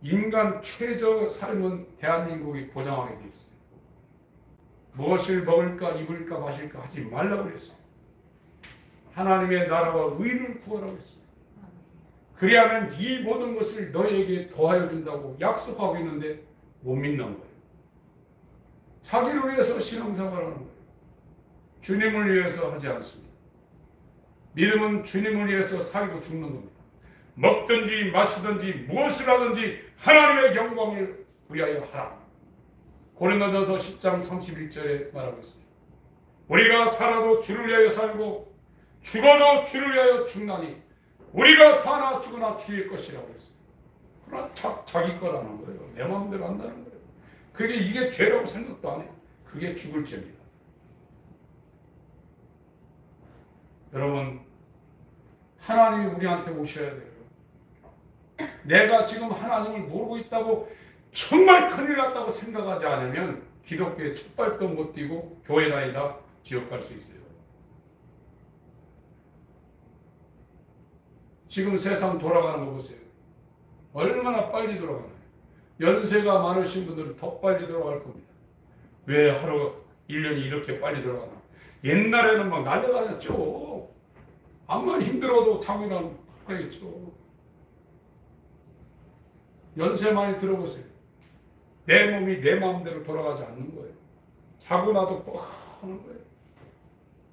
인간 최저 삶은 대한민국이 보장하게 되어 있어요. 무엇을 먹을까 입을까 마실까 하지 말라고 그랬어요. 하나님의 나라와 의를 구하라고 했습니다. 그리하면 이 모든 것을 너에게 더하여 준다고 약속하고 있는데 못 믿는 거예요. 자기를 위해서 신앙생활하는 거예요. 주님을 위해서 하지 않습니다. 믿음은 주님을 위해서 살고 죽는 겁니다. 먹든지 마시든지 무엇을 하든지 하나님의 영광을 위하여 하라. 고린도전서 10장 31절에 말하고 있습니다. 우리가 살아도 주를 위하여 살고 죽어도 주를 위하여 죽나니 우리가 사나 죽으나 주의 것이라고 했어요. 그러나 자기 거라는 거예요. 내 마음대로 한다는 거예요. 이게 죄라고 생각도 안 해요. 그게 죽을 죄입니다. 여러분, 하나님이 우리한테 오셔야 돼요. 내가 지금 하나님을 모르고 있다고 정말 큰일 났다고 생각하지 않으면 기독교에 첫 발도 못 띄고 교회 다니다 지옥 갈 수 있어요. 지금 세상 돌아가는 거 보세요. 얼마나 빨리 돌아가나요? 연세가 많으신 분들은 더 빨리 돌아갈 겁니다. 왜 하루 1년이 이렇게 빨리 돌아가나? 옛날에는 막 날려다녔죠. 암만 힘들어도 자고 일어나면 가겠죠. 연세 많이 들어보세요. 내 몸이 내 마음대로 돌아가지 않는 거예요. 자고 나도 뻑 하는 거예요.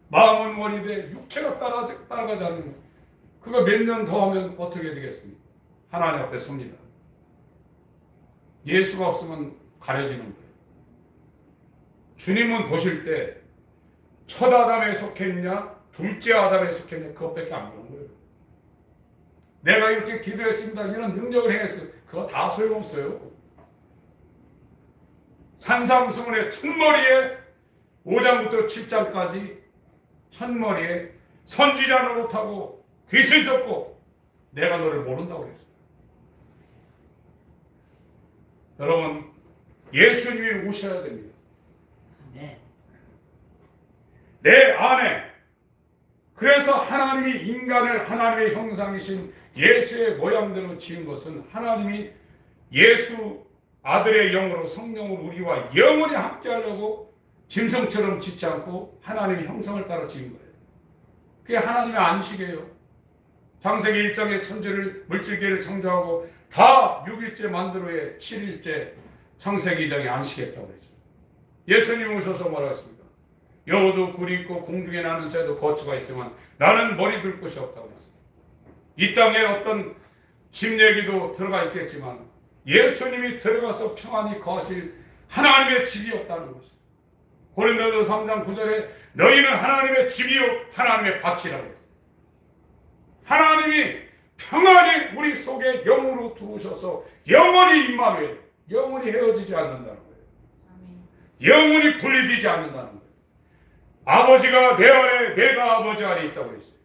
마음은 원이되 육체가 따라가지 않는 거예요. 그거 몇 년 더 하면 어떻게 되겠습니까? 하나님 앞에 섭니다. 예수가 없으면 가려지는 거예요. 주님은 보실 때 첫 아담에 속했냐 둘째 아담에 속했냐 그것밖에 안 보는 거예요. 내가 이렇게 기도했습니다. 이런 능력을 행했어요. 그거 다 소용없어요. 산상수훈의 첫머리에 5장부터 7장까지 첫머리에 선지자 노릇하고 귀신 쫓고 내가 너를 모른다고 그랬어요. 여러분, 예수님이 오셔야 됩니다. 내 안에. 그래서 하나님이 인간을 하나님의 형상이신 예수의 모양대로 지은 것은 하나님이 예수 아들의 영으로 성령으로 우리와 영원히 함께 하려고 짐승처럼 짓지 않고 하나님의 형상을 따라 지은 거예요. 그게 하나님의 안식이에요. 창세기 1장에 천지를 물질계를 창조하고 다 6일째 만든 후에 7일째 창세기 2장에 안식했다고 그랬죠. 예수님 오셔서 말하셨습니다. 여우도 굴이 있고 공중에 나는 새도 거처가 있지만 나는 머리 둘 곳이 없다고 그랬습니다. 이 땅에 어떤 집 얘기도 들어가 있겠지만 예수님이 들어가서 평안히 거하실 하나님의 집이 없다는 것입니다. 고린도서 3장 9절에 너희는 하나님의 집이요 하나님의 밭이라고 했어요. 하나님이 평안히 우리 속에 영으로 들어오셔서 영원히 임마누엘, 영원히 헤어지지 않는다는 거예요. 영원히 분리되지 않는다는 거예요. 아버지가 내 안에, 내가 아버지 안에 있다고 했어요.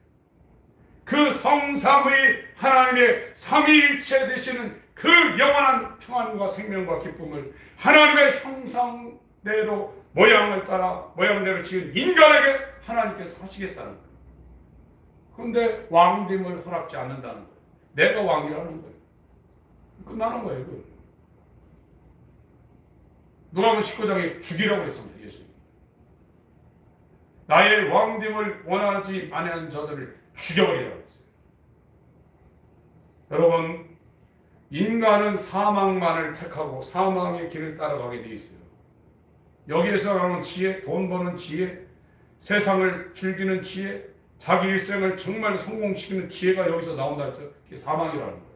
그 성삼의 하나님의 삼위일체 되시는 그 영원한 평안과 생명과 기쁨을 하나님의 형상대로 모양을 따라 모양대로 지은 인간에게 하나님께서 하시겠다는 거예요. 그런데 왕됨을 허락지 않는다는 거예요. 내가 왕이라는 거예요. 끝나는 거예요. 그거. 누가복음 19장에 죽이라고 했습니다. 예수님. 나의 왕됨을 원하지 아니하는 자들을 죽여버리라고 했어요. 여러분, 인간은 사망만을 택하고 사망의 길을 따라가게 되어 있어요. 여기에서 나오는 지혜, 돈 버는 지혜, 세상을 즐기는 지혜, 자기 일생을 정말 성공시키는 지혜가 여기서 나온다 했죠. 그게 사망이라는 거예요.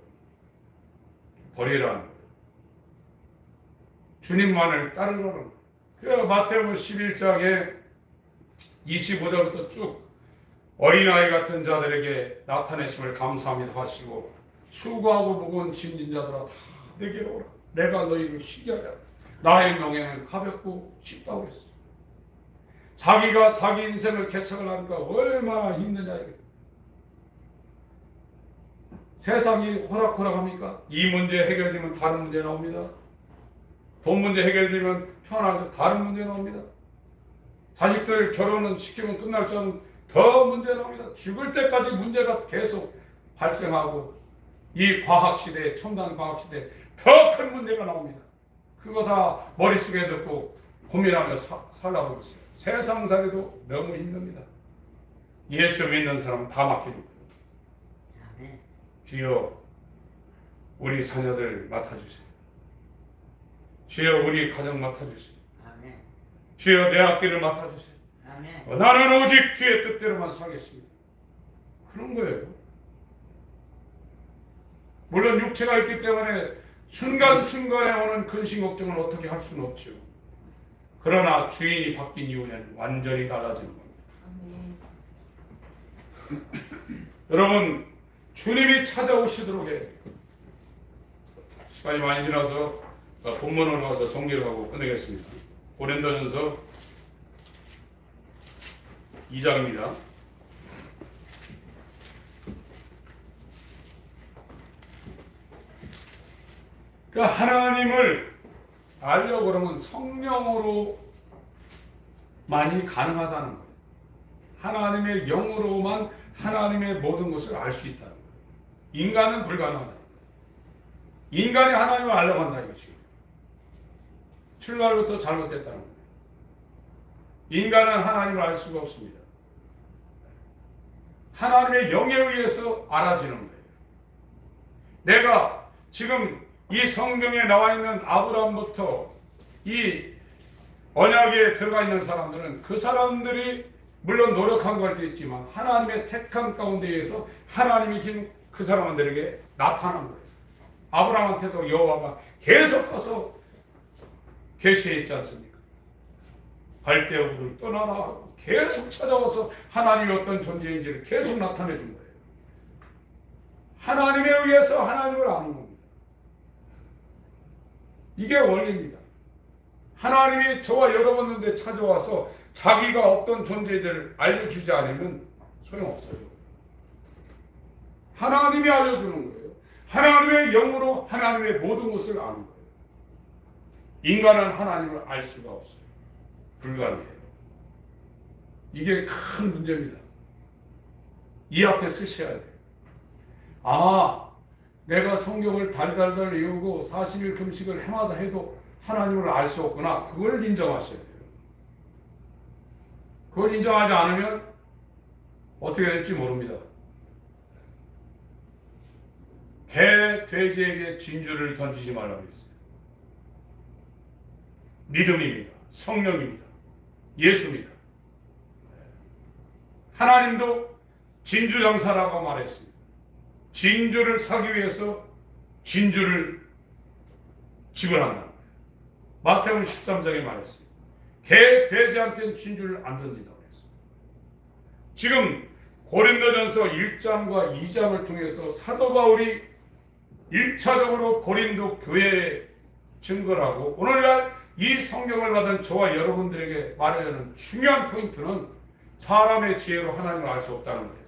버리라는 거예요. 주님만을 따르라는 거예요. 그래서 마태복음 11장에 25절부터 쭉 어린아이 같은 자들에게 나타내심을 감사합니다 하시고 수고하고 무거운 짐진 자들아 다 내게로 오라. 내가 너희를 쉬게 하랴. 나의 명예는 가볍고 쉽다고 했어요. 자기가 자기 인생을 개척을 하니까 얼마나 힘드냐 이게. 세상이 호락호락합니까? 이 문제 해결되면 다른 문제 나옵니다. 돈 문제 해결되면 편하죠. 다른 문제 나옵니다. 자식들 결혼은 시키면 끝날 줄 알면 더 문제 나옵니다. 죽을 때까지 문제가 계속 발생하고 이 과학시대, 첨단 과학시대 더 큰 문제가 나옵니다. 그거 다 머릿속에 넣고 고민하며 살라고 했어요. 세상살이도 너무 힘듭니다. 예수 믿는 사람은 다 맡기는 거예요. 주여 우리 자녀들 맡아주세요. 주여 우리 가정 맡아주세요. 주여 내 앞길을 맡아주세요. 나는 오직 주의 뜻대로만 살겠습니다. 그런 거예요. 물론 육체가 있기 때문에 순간순간에 오는 근심 걱정을 어떻게 할 수는 없죠. 그러나 주인이 바뀐 이후에는 완전히 달라지는 겁니다. 여러분, 주님이 찾아오시도록 해야 돼요. 시간이 많이 지나서 본문으로 가서 정리를 하고 끝내겠습니다. 고린도전서 2장입니다. 그러니까 하나님을 알려고 그러면 성령으로만이 가능하다는 거예요. 하나님의 영으로만 하나님의 모든 것을 알 수 있다는 거예요. 인간은 불가능하다는 거예요. 인간이 하나님을 알려고 한다 이거지. 출발부터 잘못됐다는 거예요. 인간은 하나님을 알 수가 없습니다. 하나님의 영에 의해서 알아지는 거예요. 내가 지금 이 성경에 나와 있는 아브라함부터 이 언약에 들어가 있는 사람들은 그 사람들이 물론 노력한 것도 있지만 하나님의 택한 가운데에서 하나님이 그 사람들에게 나타난 거예요. 아브라함한테도 여호와가 계속 가서 계시했지 않습니까? 발대우를 떠나라 계속 찾아와서 하나님이 어떤 존재인지를 계속 나타내 준 거예요. 하나님에 의해서 하나님을 아는 겁니다. 이게 원리입니다. 하나님이 저와 여러분들한테 찾아와서 자기가 어떤 존재들을 알려주지 않으면 소용없어요. 하나님이 알려주는 거예요. 하나님의 영으로 하나님의 모든 것을 아는 거예요. 인간은 하나님을 알 수가 없어요. 불가능해요. 이게 큰 문제입니다. 이 앞에 쓰셔야 돼요. 아, 내가 성경을 달달달 외우고 40일 금식을 해마다 해도 하나님을 알 수 없구나. 그걸 인정하셔야 돼요. 그걸 인정하지 않으면 어떻게 될지 모릅니다. 개, 돼지에게 진주를 던지지 말라고 했어요. 믿음입니다. 성령입니다. 예수입니다. 하나님도 진주 장사라고 말했습니다. 진주를 사기 위해서 진주를 지불한다. 마태복음 13장에 말했습니다. 개 돼지한테는 진주를 안 던진다고 했어요. 지금 고린도전서 1장과 2장을 통해서 사도 바울이 1차적으로 고린도 교회에 증거를 하고 오늘날 이 성경을 받은 저와 여러분들에게 말하려는 중요한 포인트는 사람의 지혜로 하나님을 알 수 없다는 거예요.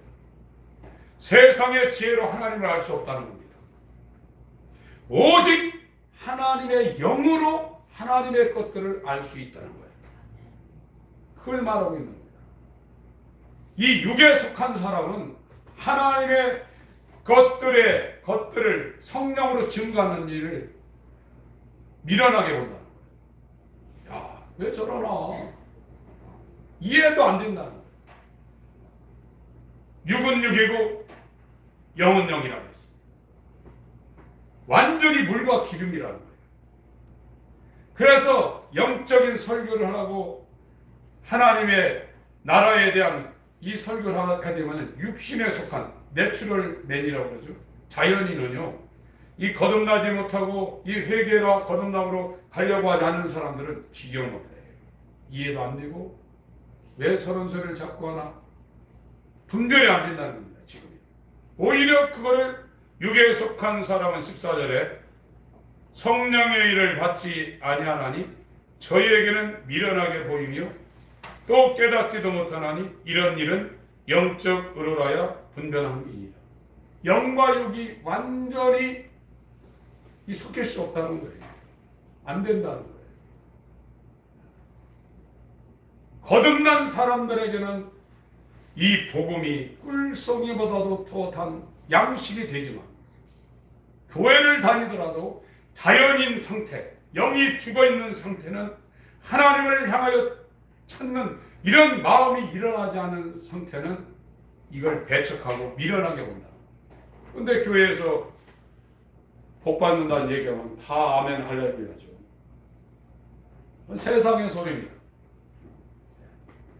세상의 지혜로 하나님을 알 수 없다는 겁니다. 오직 하나님의 영으로 하나님의 것들을 알 수 있다는 거예요. 그걸 말하고 있는 겁니다. 이 육에 속한 사람은 하나님의 것들을 성령으로 증거하는 일을 미련하게 본다는 거예요. 야, 왜 저러나? 이해도 안 된다는 거예요. 육은 육이고 영은 영이라고 했어요. 완전히 물과 기름이라는 거예요. 그래서 영적인 설교를 하고 하나님의 나라에 대한 이 설교를 하게 되면 육신에 속한 내추럴맨이라고 그러죠. 자연인은요, 이 거듭나지 못하고 이 회개와 거듭남으로 가려고 하지 않는 사람들은 지겨운 겁니다. 이해도 안 되고 왜 저런 소리를 자꾸 하나 분별이 안 된다는 겁니다. 지금 오히려 그거를 육에 속한 사람은 14절에 성령의 일을 받지 아니하나니 저희에게는 미련하게 보이며 또 깨닫지도 못하나니 이런 일은 영적 의로라야 분별함이니라. 영과 육이 완전히 섞일 수 없다는 거예요. 안 된다는 거예요. 거듭난 사람들에게는 이 복음이 꿀송이보다도 더 단 양식이 되지만 교회를 다니더라도 자연인 상태, 영이 죽어있는 상태는 하나님을 향하여 찾는 이런 마음이 일어나지 않은 상태는 이걸 배척하고 미련하게 본다. 그런데 교회에서 복 받는다는 얘기하면 다 아멘 할렐루야죠. 세상의 소리입니다.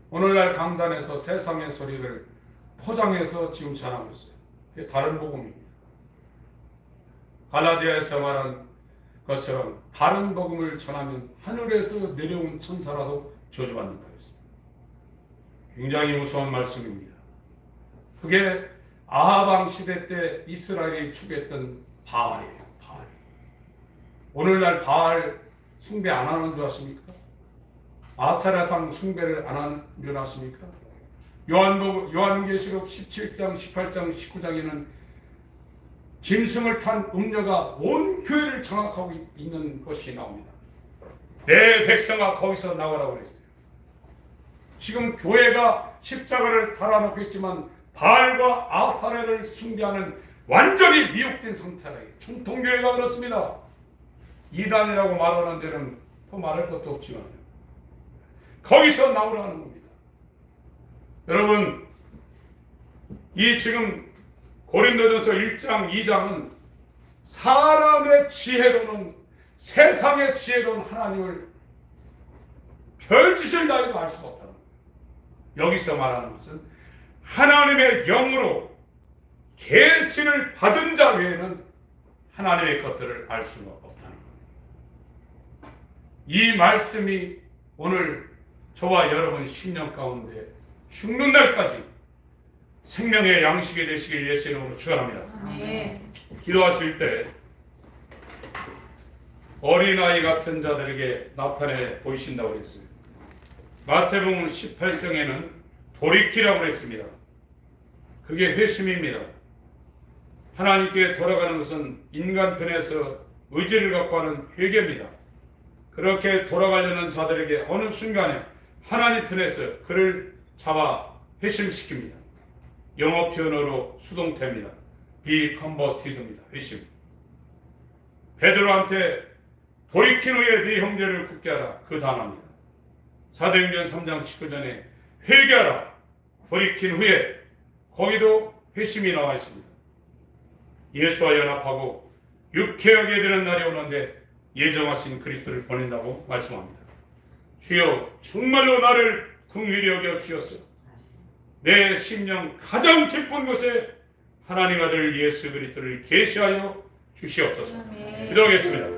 오늘날 강단에서 세상의 소리를 포장해서 지금 전하고 있어요. 그게 다른 복음입니다. 갈라디아에서 말한 것처럼 다른 복음을 전하면 하늘에서 내려온 천사라도 저주받는다 했습니다. 굉장히 무서운 말씀입니다. 그게 아하방 시대 때 이스라엘이 추구했던 바알이에요. 바알. 오늘날 바알 숭배 안 하는 줄 아십니까? 아세라상 숭배를 안 하는 줄 아십니까? 요한계시록 17장, 18장, 19장에는 짐승을 탄 음녀가 온 교회를 장악하고 있는 것이 나옵니다. 내 백성아 거기서 나가라고 그랬어요. 지금 교회가 십자가를 달아놓고 있지만 바알과 아사레를 숭배하는 완전히 미혹된 상태라. 정통교회가 그렇습니다. 이단이라고 말하는 데는 더 말할 것도 없지만 거기서 나오라는 겁니다. 여러분, 이 지금 고린도전서 1장, 2장은 사람의 지혜로는, 세상의 지혜로는 하나님을 별짓을 다해도 알 수가 없다는 거예요. 여기서 말하는 것은 하나님의 영으로 계시를 받은 자 외에는 하나님의 것들을 알 수가 없다는 겁니다. 이 말씀이 오늘 저와 여러분 10년 가운데 죽는 날까지 생명의 양식이 되시길 예수의 이름으로 축원합니다. 네. 기도하실 때 어린아이 같은 자들에게 나타내 보이신다고 했어요. 마태복음 18장에는 돌이키라고 했습니다. 그게 회심입니다. 하나님께 돌아가는 것은 인간 편에서 의지를 갖고 하는 회개입니다. 그렇게 돌아가려는 자들에게 어느 순간에 하나님 편에서 그를 잡아 회심시킵니다. 영어 표현으로 수동태입니다. be converted입니다. 회심. 베드로한테 돌이킨 후에 네 형제를 굳게 하라. 그 단어입니다. 사도행전 3장 19절에 회개하라. 돌이킨 후에 거기도 회심이 나와 있습니다. 예수와 연합하고 육회하게 되는 날이 오는데 예정하신 그리스도를 보낸다고 말씀합니다. 주여 정말로 나를 긍휼히 여겨 주셨소. 내 심령 가장 기쁜 곳에 하나님 아들 예수 그리스도를 계시하여 주시옵소서. 기도하겠습니다.